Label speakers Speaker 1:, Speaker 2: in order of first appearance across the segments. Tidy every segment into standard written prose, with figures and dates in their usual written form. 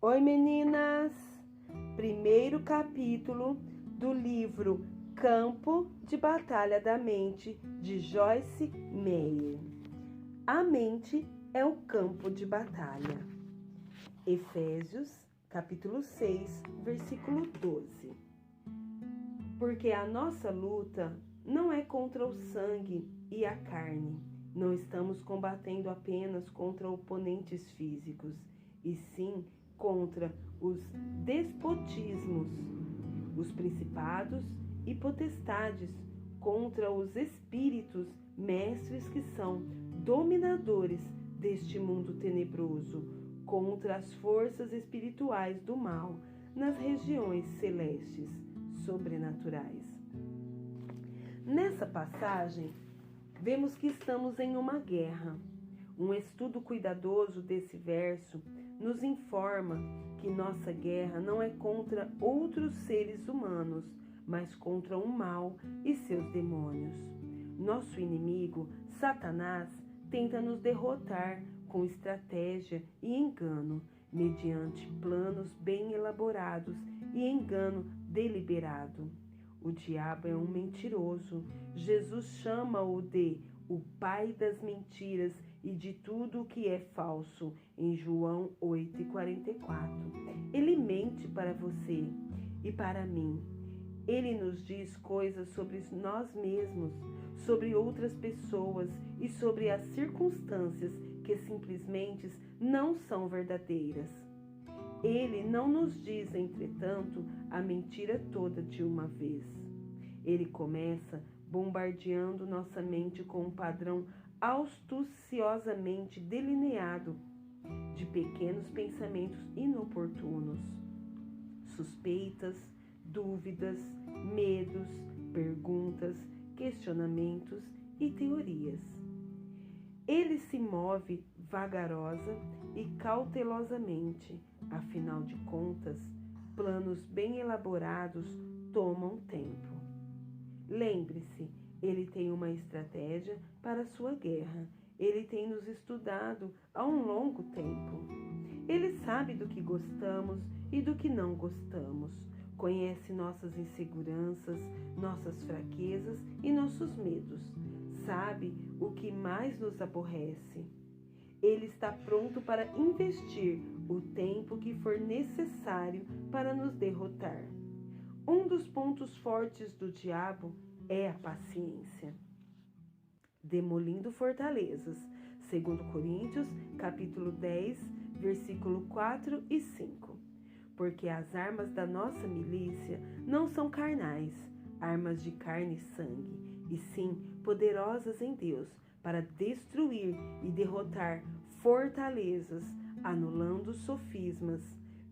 Speaker 1: Oi, meninas! Primeiro capítulo do livro Campo de Batalha da Mente, de Joyce Meyer. A mente é o campo de batalha. Efésios, capítulo 6, versículo 12. Porque a nossa luta não é contra o sangue e a carne. Não estamos combatendo apenas contra oponentes físicos, e sim contra os despotismos, os principados e potestades, contra os espíritos mestres que são dominadores deste mundo tenebroso, contra as forças espirituais do mal nas regiões celestes, sobrenaturais. Nessa passagem, vemos que estamos em uma guerra. Um estudo cuidadoso desse verso nos informa que nossa guerra não é contra outros seres humanos, mas contra o mal e seus demônios. Nosso inimigo, Satanás, tenta nos derrotar com estratégia e engano, mediante planos bem elaborados e engano deliberado. O diabo é um mentiroso. Jesus chama-o de o pai das mentiras e de tudo o que é falso, em João 8,44. Ele mente para você e para mim. Ele nos diz coisas sobre nós mesmos, sobre outras pessoas e sobre as circunstâncias que simplesmente não são verdadeiras. Ele não nos diz, entretanto, a mentira toda de uma vez. Ele começa bombardeando nossa mente com um padrão astuciosamente delineado de pequenos pensamentos inoportunos, suspeitas, dúvidas, medos, perguntas, questionamentos e teorias. Ele se move vagarosa e cautelosamente. Afinal de contas, planos bem elaborados tomam tempo. Lembre-se, ele tem uma estratégia para a sua guerra. Ele tem nos estudado há um longo tempo. Ele sabe do que gostamos e do que não gostamos. Conhece nossas inseguranças, nossas fraquezas e nossos medos. Sabe o que mais nos aborrece. Ele está pronto para investir o tempo que for necessário para nos derrotar. Um dos pontos fortes do diabo é a paciência. Demolindo fortalezas, segundo Coríntios, capítulo 10, versículo 4 e 5. Porque as armas da nossa milícia não são carnais, armas de carne e sangue, e sim poderosas em Deus, para destruir e derrotar fortalezas, anulando sofismas,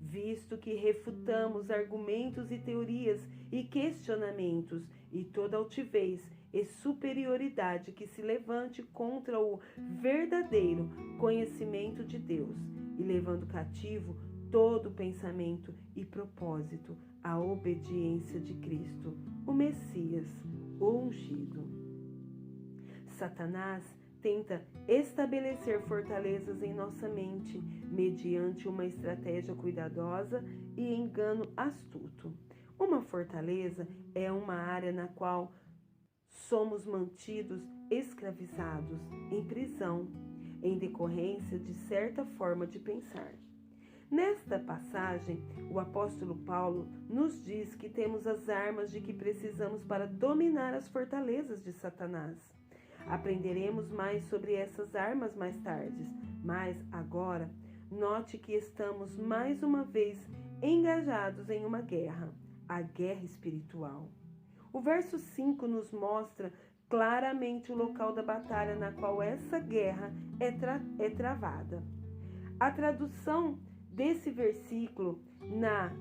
Speaker 1: visto que refutamos argumentos e teorias e questionamentos e toda altivez e superioridade que se levante contra o verdadeiro conhecimento de Deus, e levando cativo todo pensamento e propósito à obediência de Cristo, o Messias, o ungido. Satanás tenta estabelecer fortalezas em nossa mente mediante uma estratégia cuidadosa e engano astuto. Uma fortaleza é uma área na qual somos mantidos escravizados, em prisão, em decorrência de certa forma de pensar. Nesta passagem, o apóstolo Paulo nos diz que temos as armas de que precisamos para dominar as fortalezas de Satanás. Aprenderemos mais sobre essas armas mais tarde, mas agora, note que estamos mais uma vez engajados em uma guerra, a guerra espiritual. O verso 5 nos mostra claramente o local da batalha na qual essa guerra é travada. A tradução desse versículo na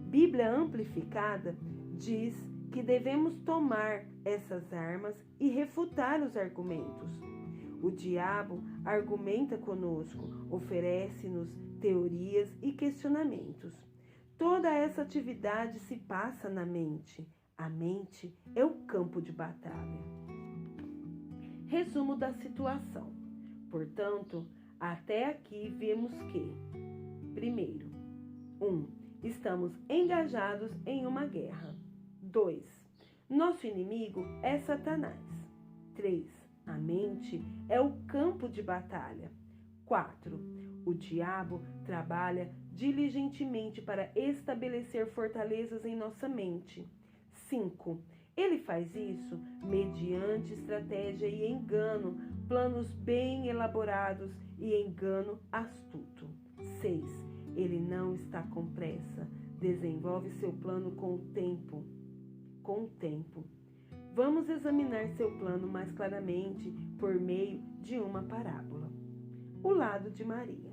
Speaker 1: Bíblia Amplificada diz que devemos tomar essas armas e refutar os argumentos. O diabo argumenta conosco, oferece-nos teorias e questionamentos. Toda essa atividade se passa na mente. A mente é o campo de batalha. Resumo da situação. Portanto, até aqui vemos que, primeiro, 1. Estamos engajados em uma guerra. 2. Nosso inimigo é Satanás. 3. A mente é o campo de batalha. 4. O diabo trabalha diligentemente para estabelecer fortalezas em nossa mente. 5. Ele faz isso mediante estratégia e engano, planos bem elaborados e engano astuto. 6. Ele não está com pressa, desenvolve seu plano com o tempo. Vamos examinar seu plano mais claramente por meio de uma parábola. O lado de Maria.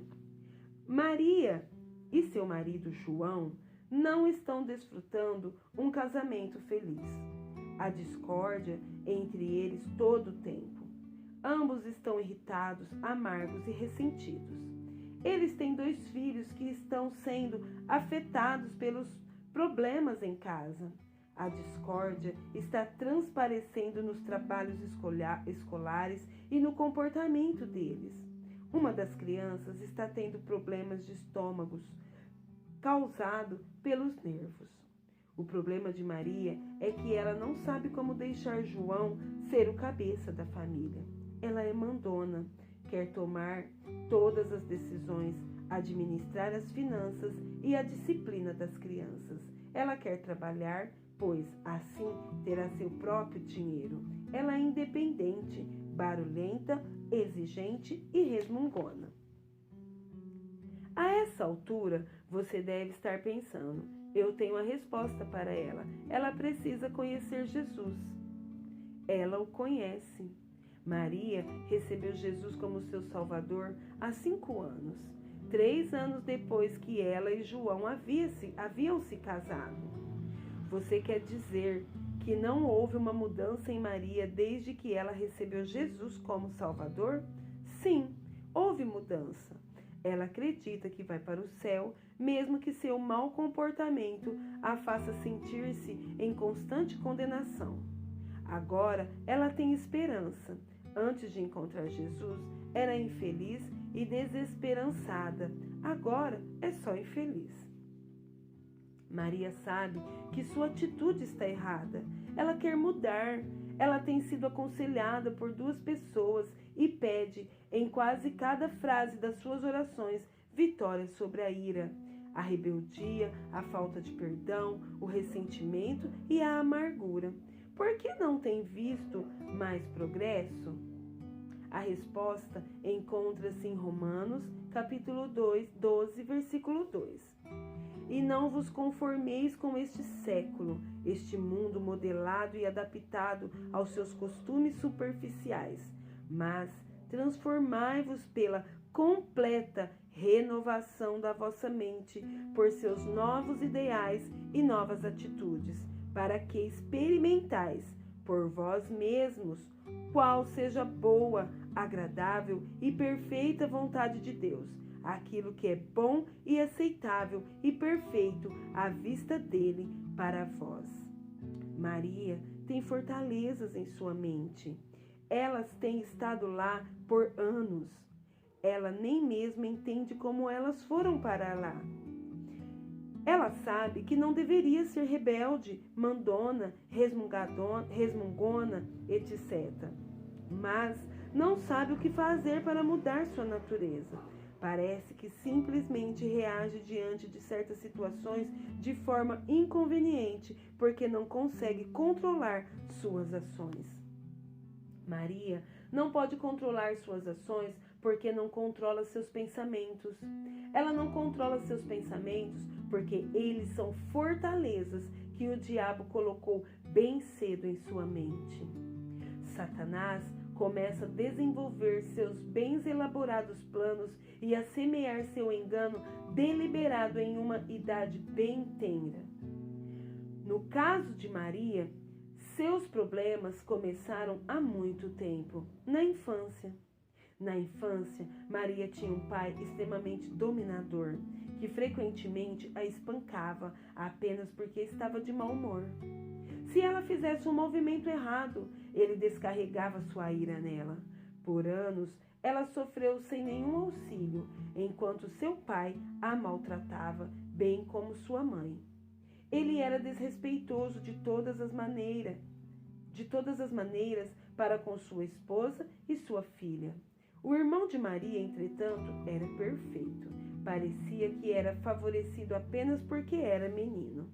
Speaker 1: Maria e seu marido João não estão desfrutando um casamento feliz. Há discórdia entre eles todo o tempo. Ambos estão irritados, amargos e ressentidos. Eles têm 2 filhos que estão sendo afetados pelos problemas em casa. A discórdia está transparecendo nos trabalhos escolares e no comportamento deles. Uma das crianças está tendo problemas de estômago causado pelos nervos. O problema de Maria é que ela não sabe como deixar João ser o cabeça da família. Ela é mandona, quer tomar todas as decisões, administrar as finanças e a disciplina das crianças. Ela quer trabalhar, pois assim terá seu próprio dinheiro. Ela é independente, barulhenta, exigente e resmungona. A essa altura, você deve estar pensando: eu tenho a resposta para ela. Ela precisa conhecer Jesus. Ela o conhece. Maria recebeu Jesus como seu Salvador há 5 anos, 3 anos depois que ela e João haviam se casado. Você quer dizer que não houve uma mudança em Maria desde que ela recebeu Jesus como Salvador? Sim, houve mudança. Ela acredita que vai para o céu, mesmo que seu mau comportamento a faça sentir-se em constante condenação. Agora ela tem esperança. Antes de encontrar Jesus, era infeliz e desesperançada. Agora é só infeliz. Maria sabe que sua atitude está errada. Ela quer mudar. Ela tem sido aconselhada por 2 pessoas e pede, em quase cada frase das suas orações, vitória sobre a ira, a rebeldia, a falta de perdão, o ressentimento e a amargura. Por que não tem visto mais progresso? A resposta encontra-se em Romanos, capítulo 12, versículo 2. E não vos conformeis com este século, este mundo modelado e adaptado aos seus costumes superficiais, mas transformai-vos pela completa renovação da vossa mente, por seus novos ideais e novas atitudes, para que experimentais por vós mesmos qual seja boa, agradável e perfeita vontade de Deus, aquilo que é bom e aceitável e perfeito à vista dele para vós. Maria tem fortalezas em sua mente. Elas têm estado lá por anos. Ela nem mesmo entende como elas foram para lá. Ela sabe que não deveria ser rebelde, mandona, resmungona, etc. Mas não sabe o que fazer para mudar sua natureza. Parece que simplesmente reage diante de certas situações de forma inconveniente, porque não consegue controlar suas ações. Maria não pode controlar suas ações porque não controla seus pensamentos. Ela não controla seus pensamentos porque eles são fortalezas que o diabo colocou bem cedo em sua mente. Satanás começa a desenvolver seus bem elaborados planos e a semear seu engano deliberado em uma idade bem tenra. No caso de Maria, seus problemas começaram há muito tempo, na infância. Na infância, Maria tinha um pai extremamente dominador, que frequentemente a espancava apenas porque estava de mau humor. Se ela fizesse um movimento errado, ele descarregava sua ira nela. Por anos, ela sofreu sem nenhum auxílio, enquanto seu pai a maltratava, bem como sua mãe. Ele era desrespeitoso de todas as maneiras para com sua esposa e sua filha. O irmão de Maria, entretanto, era perfeito. Parecia que era favorecido apenas porque era menino.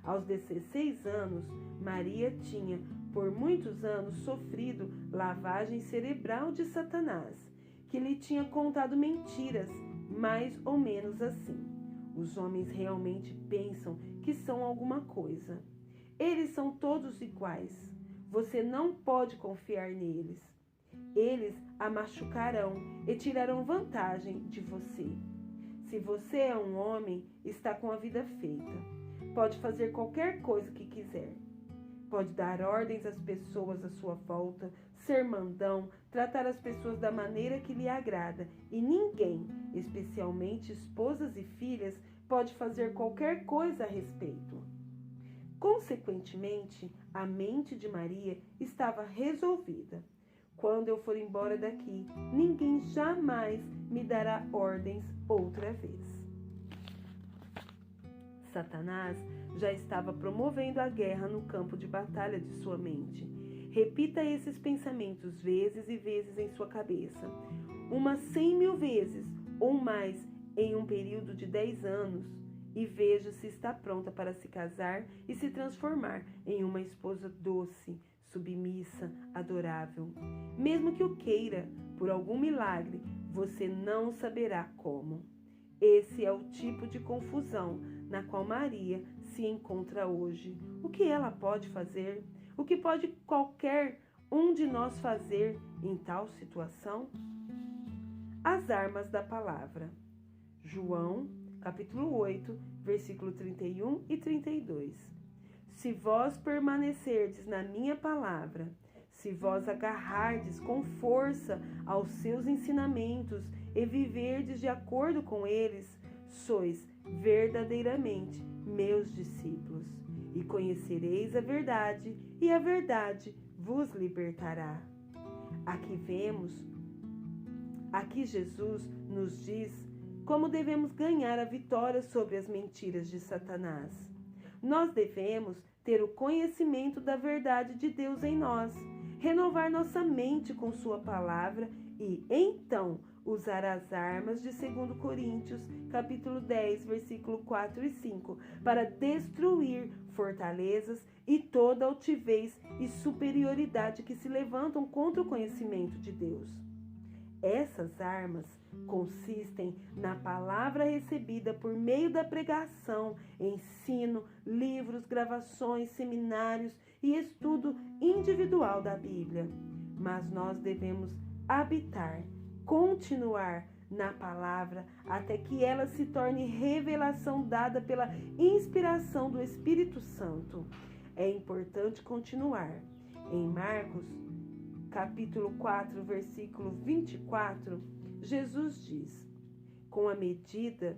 Speaker 1: Aos 16 anos, Maria tinha, por muitos anos, sofrido lavagem cerebral de Satanás, que lhe tinha contado mentiras, mais ou menos assim. Os homens realmente pensam que são alguma coisa. Eles são todos iguais. Você não pode confiar neles. Eles a machucarão e tirarão vantagem de você. Se você é um homem, está com a vida feita. Pode fazer qualquer coisa que quiser. Pode dar ordens às pessoas à sua volta, ser mandão, tratar as pessoas da maneira que lhe agrada. E ninguém, especialmente esposas e filhas, pode fazer qualquer coisa a respeito. Consequentemente, a mente de Maria estava resolvida. Quando eu for embora daqui, ninguém jamais me dará ordens outra vez. Satanás já estava promovendo a guerra no campo de batalha de sua mente. Repita esses pensamentos vezes e vezes em sua cabeça, umas 100.000 vezes ou mais em um período de 10 anos, e veja se está pronta para se casar e se transformar em uma esposa doce, submissa, adorável. Mesmo que o queira, por algum milagre, você não saberá como. Esse é o tipo de confusão na qual Maria se encontra hoje. O que ela pode fazer? O que pode qualquer um de nós fazer em tal situação? As armas da palavra. João, capítulo 8, versículo 31 e 32. Se vós permanecerdes na minha palavra, se vós agarrardes com força aos seus ensinamentos e viverdes de acordo com eles, sois verdadeiramente meus discípulos, e conhecereis a verdade, e a verdade vos libertará. Aqui Jesus nos diz como devemos ganhar a vitória sobre as mentiras de Satanás. Nós devemos ter o conhecimento da verdade de Deus em nós, renovar nossa mente com sua palavra e, então, usar as armas de 2 Coríntios, capítulo 10, versículo 4 e 5, para destruir fortalezas e toda altivez e superioridade que se levantam contra o conhecimento de Deus. Essas armas consistem na palavra recebida por meio da pregação, ensino, livros, gravações, seminários e estudo individual da Bíblia. Mas nós devemos habitar, continuar na palavra até que ela se torne revelação dada pela inspiração do Espírito Santo. É importante continuar. Em Marcos, capítulo 4, versículo 24, Jesus diz: com a medida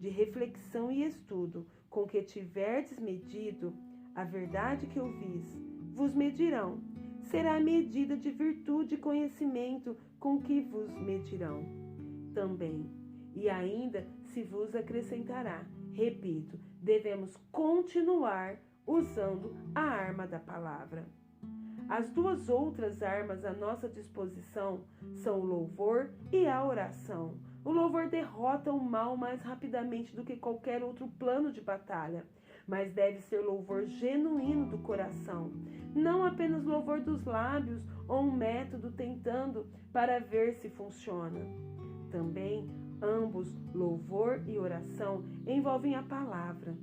Speaker 1: de reflexão e estudo com que tiverdes medido, a verdade que ouvis, vos medirão. Será a medida de virtude e conhecimento com que vos medirão também. E ainda se vos acrescentará. Repito, devemos continuar usando a arma da palavra. As duas outras armas à nossa disposição são o louvor e a oração. O louvor derrota o mal mais rapidamente do que qualquer outro plano de batalha, mas deve ser louvor genuíno do coração, não apenas louvor dos lábios ou um método tentando para ver se funciona. Também, ambos, louvor e oração, envolvem a palavra.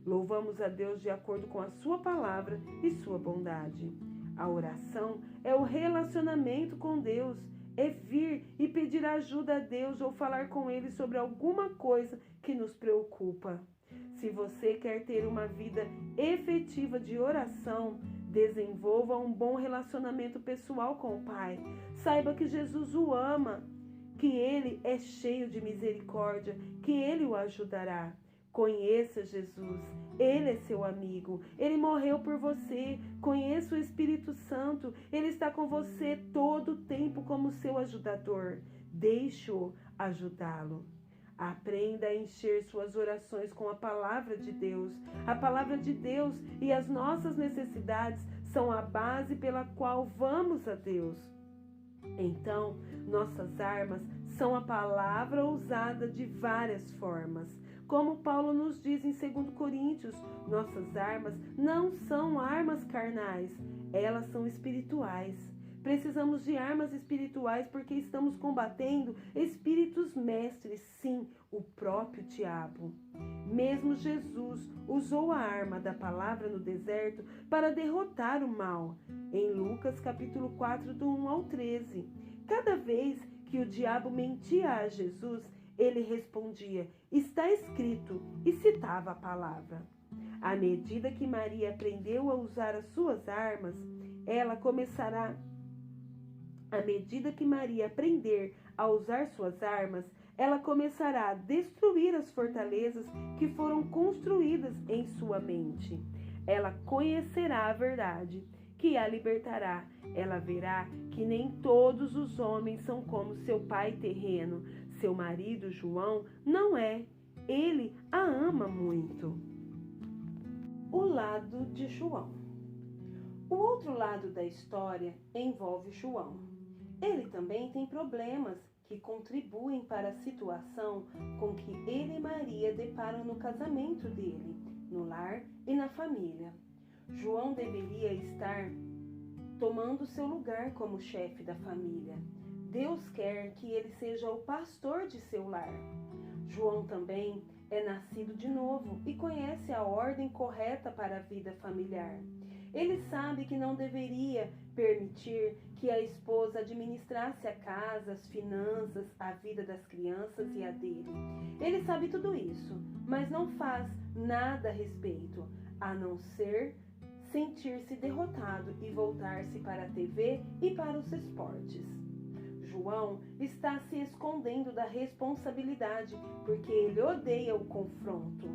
Speaker 1: Louvamos a Deus de acordo com a sua palavra e sua bondade. A oração é o relacionamento com Deus, é vir e pedir ajuda a Deus ou falar com Ele sobre alguma coisa que nos preocupa. Se você quer ter uma vida efetiva de oração, desenvolva um bom relacionamento pessoal com o Pai. Saiba que Jesus o ama, que Ele é cheio de misericórdia, que Ele o ajudará. Conheça Jesus, Ele é seu amigo, Ele morreu por você. Conheça o Espírito Santo, Ele está com você todo o tempo como seu ajudador. Deixe-o ajudá-lo. Aprenda a encher suas orações com a palavra de Deus. A palavra de Deus e as nossas necessidades são a base pela qual vamos a Deus. Então, nossas armas são a palavra usada de várias formas. Como Paulo nos diz em 2 Coríntios, nossas armas não são armas carnais, elas são espirituais. Precisamos de armas espirituais porque estamos combatendo espíritos mestres, sim, o próprio diabo. Mesmo Jesus usou a arma da palavra no deserto para derrotar o mal. Em Lucas capítulo 4, do 1 ao 13. Cada vez que o diabo mentia a Jesus, ele respondia, está escrito, e citava a palavra. À medida que Maria aprendeu a usar as suas armas, À medida que Maria aprender a usar suas armas, ela começará a destruir as fortalezas que foram construídas em sua mente. Ela conhecerá a verdade, que a libertará. Ela verá que nem todos os homens são como seu pai terreno. Seu marido, João, não é. Ele a ama muito. O lado de João. O outro lado da história envolve João. Ele também tem problemas que contribuem para a situação com que ele e Maria deparam no casamento dele, no lar e na família. João deveria estar tomando seu lugar como chefe da família. Deus quer que ele seja o pastor de seu lar. João também é nascido de novo e conhece a ordem correta para a vida familiar. Ele sabe que não deveria permitir que a esposa administrasse a casa, as finanças, a vida das crianças e a dele. Ele sabe tudo isso, mas não faz nada a respeito, a não ser sentir-se derrotado e voltar-se para a TV e para os esportes. João está se escondendo da responsabilidade porque ele odeia o confronto.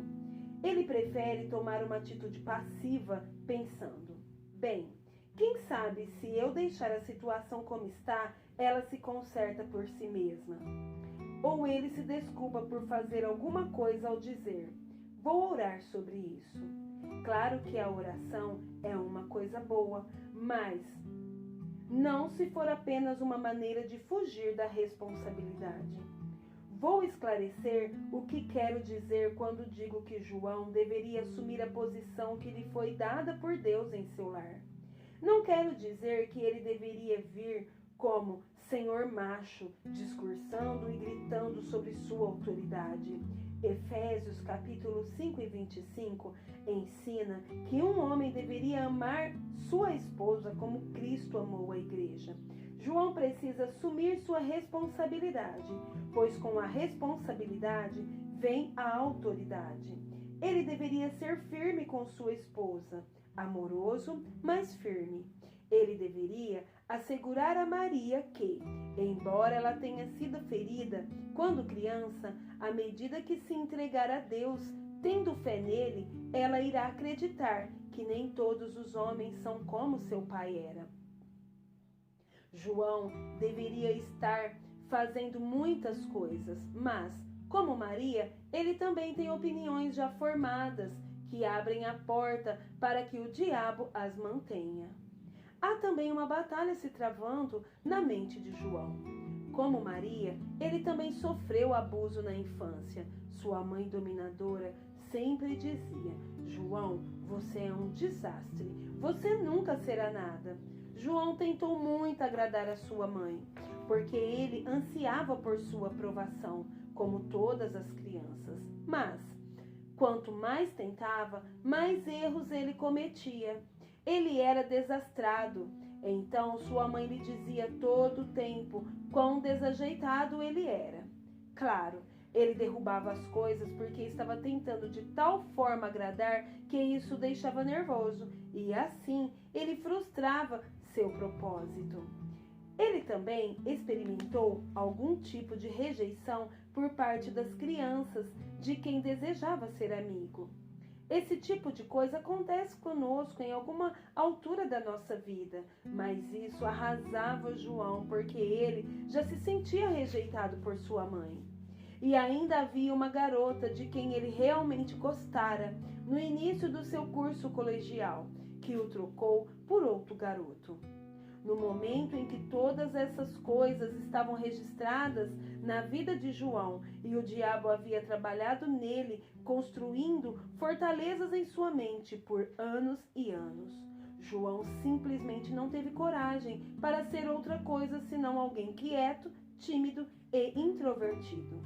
Speaker 1: Ele prefere tomar uma atitude passiva, pensando: bem, quem sabe se eu deixar a situação como está, ela se conserta por si mesma. Ou ele se desculpa por fazer alguma coisa ao dizer: vou orar sobre isso. Claro que a oração é uma coisa boa, mas não se for apenas uma maneira de fugir da responsabilidade. Vou esclarecer o que quero dizer quando digo que João deveria assumir a posição que lhe foi dada por Deus em seu lar. Não quero dizer que ele deveria vir como senhor macho, discursando e gritando sobre sua autoridade. Efésios capítulo 5 e 25 ensina que um homem deveria amar sua esposa como Cristo amou a igreja. João precisa assumir sua responsabilidade, pois com a responsabilidade vem a autoridade. Ele deveria ser firme com sua esposa, amoroso, mas firme. Ele deveria assegurar a Maria que, embora ela tenha sido ferida quando criança, à medida que se entregar a Deus, tendo fé nele, ela irá acreditar que nem todos os homens são como seu pai era. João deveria estar fazendo muitas coisas, mas, como Maria, ele também tem opiniões já formadas que abrem a porta para que o diabo as mantenha. Há também uma batalha se travando na mente de João. Como Maria, ele também sofreu abuso na infância. Sua mãe dominadora sempre dizia: João, você é um desastre, você nunca será nada. João tentou muito agradar a sua mãe, porque ele ansiava por sua aprovação, como todas as crianças. Mas, quanto mais tentava, mais erros ele cometia. Ele era desastrado. Então sua mãe lhe dizia todo o tempo quão desajeitado ele era. Claro, ele derrubava as coisas porque estava tentando de tal forma agradar que isso o deixava nervoso, e assim ele frustrava seu propósito. Ele também experimentou algum tipo de rejeição por parte das crianças, de quem desejava ser amigo. Esse tipo de coisa acontece conosco em alguma altura da nossa vida, mas isso arrasava João porque ele já se sentia rejeitado por sua mãe. E ainda havia uma garota de quem ele realmente gostara no início do seu curso colegial, que o trocou por outro garoto. No momento em que todas essas coisas estavam registradas na vida de João e o diabo havia trabalhado nele, construindo fortalezas em sua mente por anos e anos, João simplesmente não teve coragem para ser outra coisa senão alguém quieto, tímido e introvertido.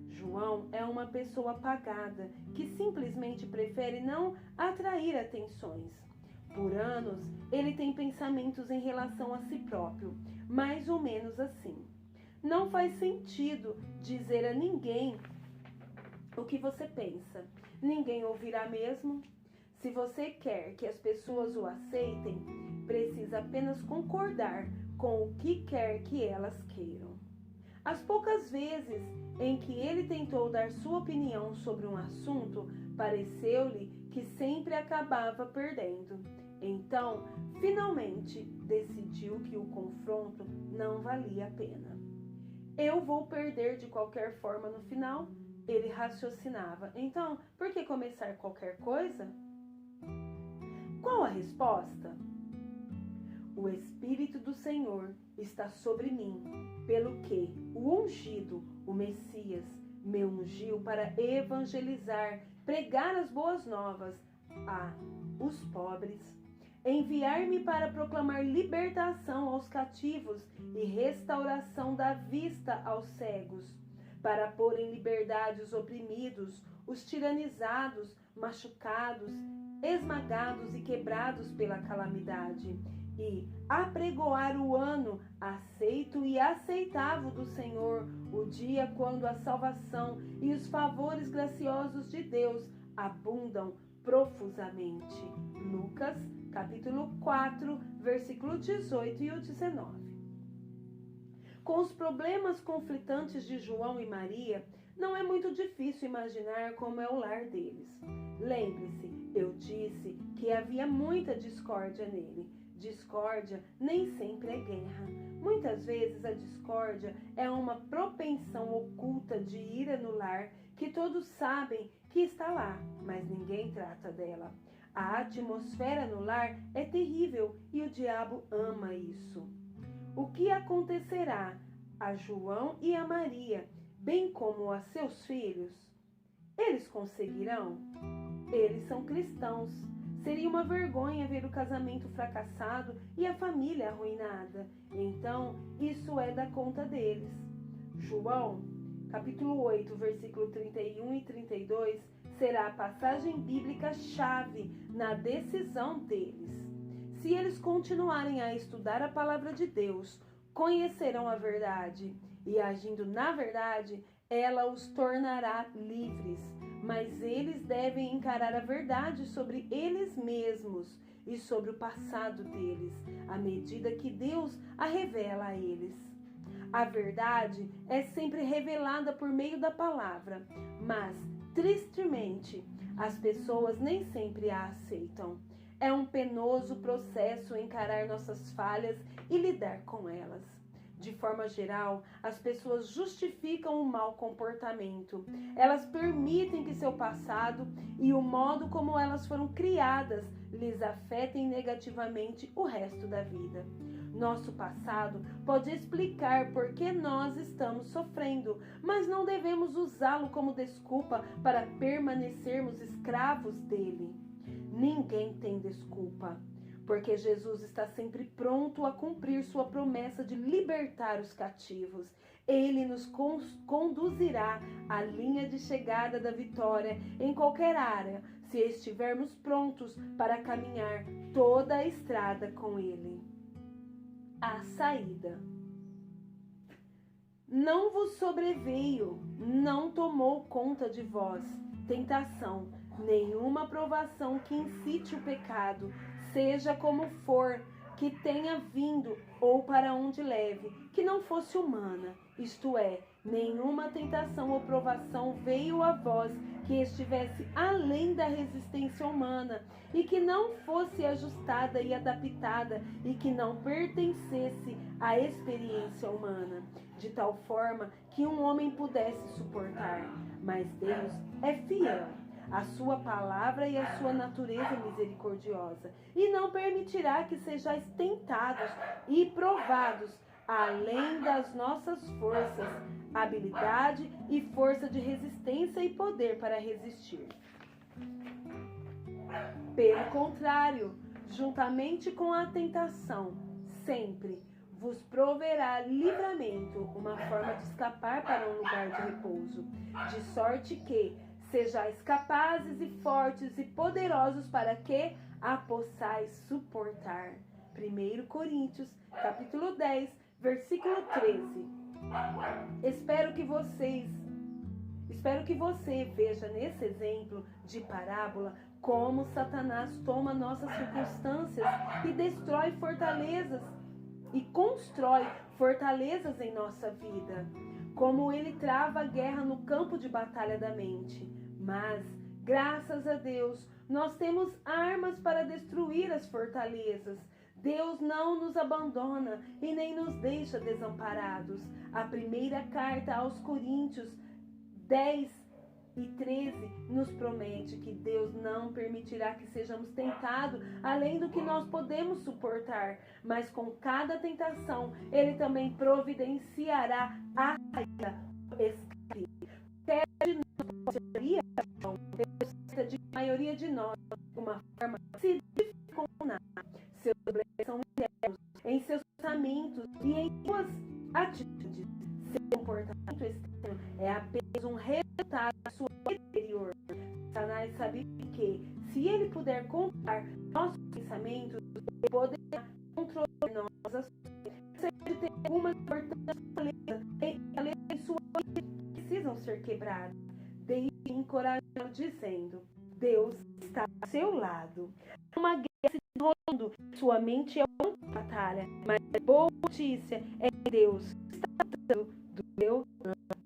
Speaker 1: João é uma pessoa apagada que simplesmente prefere não atrair atenções. Por anos, ele tem pensamentos em relação a si próprio, mais ou menos assim. Não faz sentido dizer a ninguém o que você pensa. Ninguém ouvirá mesmo. Se você quer que as pessoas o aceitem, precisa apenas concordar com o que quer que elas queiram. As poucas vezes em que ele tentou dar sua opinião sobre um assunto, pareceu-lhe que sempre acabava perdendo. Então, finalmente, decidiu que o confronto não valia a pena. Eu vou perder de qualquer forma no final, ele raciocinava. Então, por que começar qualquer coisa? Qual a resposta? O Espírito do Senhor está sobre mim, pelo que o ungido, o Messias, me ungiu para evangelizar, pregar as boas novas a os pobres, enviar-me para proclamar libertação aos cativos e restauração da vista aos cegos, para pôr em liberdade os oprimidos, os tiranizados, machucados, esmagados e quebrados pela calamidade, e apregoar o ano aceito e aceitável do Senhor, o dia quando a salvação e os favores graciosos de Deus abundam profusamente. Lucas, capítulo 4, versículo 18 e o 19. Com os problemas conflitantes de João e Maria, não é muito difícil imaginar como é o lar deles. Lembre-se, eu disse que havia muita discórdia nele. Discórdia nem sempre é guerra. Muitas vezes a discórdia é uma propensão oculta de ira no lar que todos sabem que está lá, mas ninguém trata dela. A atmosfera no lar é terrível e o diabo ama isso. O que acontecerá a João e a Maria, bem como a seus filhos? Eles conseguirão? Eles são cristãos. Seria uma vergonha ver o casamento fracassado e a família arruinada. Então, isso é da conta deles. João, capítulo 8, versículo 31 e 32, será a passagem bíblica chave na decisão deles. Se eles continuarem a estudar a palavra de Deus, conhecerão a verdade e, agindo na verdade, ela os tornará livres. Mas eles devem encarar a verdade sobre eles mesmos e sobre o passado deles, à medida que Deus a revela a eles. A verdade é sempre revelada por meio da palavra, mas, tristemente, as pessoas nem sempre a aceitam. É um penoso processo encarar nossas falhas e lidar com elas. De forma geral, as pessoas justificam o mau comportamento. Elas permitem que seu passado e o modo como elas foram criadas lhes afetem negativamente o resto da vida. Nosso passado pode explicar por que nós estamos sofrendo, mas não devemos usá-lo como desculpa para permanecermos escravos dele. Ninguém tem desculpa, porque Jesus está sempre pronto a cumprir sua promessa de libertar os cativos. Ele nos conduzirá à linha de chegada da vitória em qualquer área, se estivermos prontos para caminhar toda a estrada com Ele. A saída. Não vos sobreveio, não tomou conta de vós tentação, nenhuma provação que incite o pecado, seja como for, que tenha vindo ou para onde leve, que não fosse humana, isto é, Nenhuma tentação ou provação veio a vós que estivesse além da resistência humana e que não fosse ajustada e adaptada e que não pertencesse à experiência humana, de tal forma que um homem pudesse suportar. Mas Deus é fiel à sua palavra e à sua natureza misericordiosa, e não permitirá que sejais tentados e provados além das nossas forças, habilidade e força de resistência e poder para resistir. Pelo contrário, juntamente com a tentação, sempre vos proverá livramento, uma forma de escapar para um lugar de repouso, de sorte que sejais capazes e fortes e poderosos para que a possais suportar. 1 Coríntios, capítulo 10, versículo 13. Espero que você veja nesse exemplo de parábola como Satanás toma nossas circunstâncias e destrói fortalezas e constrói fortalezas em nossa vida. Como ele trava a guerra no campo de batalha da mente. Mas, graças a Deus, nós temos armas para destruir as fortalezas. Deus não nos abandona e nem nos deixa desamparados. A primeira carta aos Coríntios 10:13 nos promete que Deus não permitirá que sejamos tentados além do que nós podemos suportar, mas com cada tentação Ele também providenciará a saída, o escape. Pede de maioria de nós, de uma forma se dificultar. Seus problemas são internos, em seus pensamentos e em suas atitudes. Seu comportamento externo é apenas um resultado da sua interior. Satanás sabe que, se ele puder controlar nossos pensamentos, ele poderá controlar nossas ações. Se ele tem algumas importantes fortalezas em sua vida que precisam ser quebradas, deixe encorajá-lo dizendo: Deus está ao seu lado. Uma guerra se desenrolando, sua mente é uma batalha, mas a boa notícia é que Deus está do seu lado.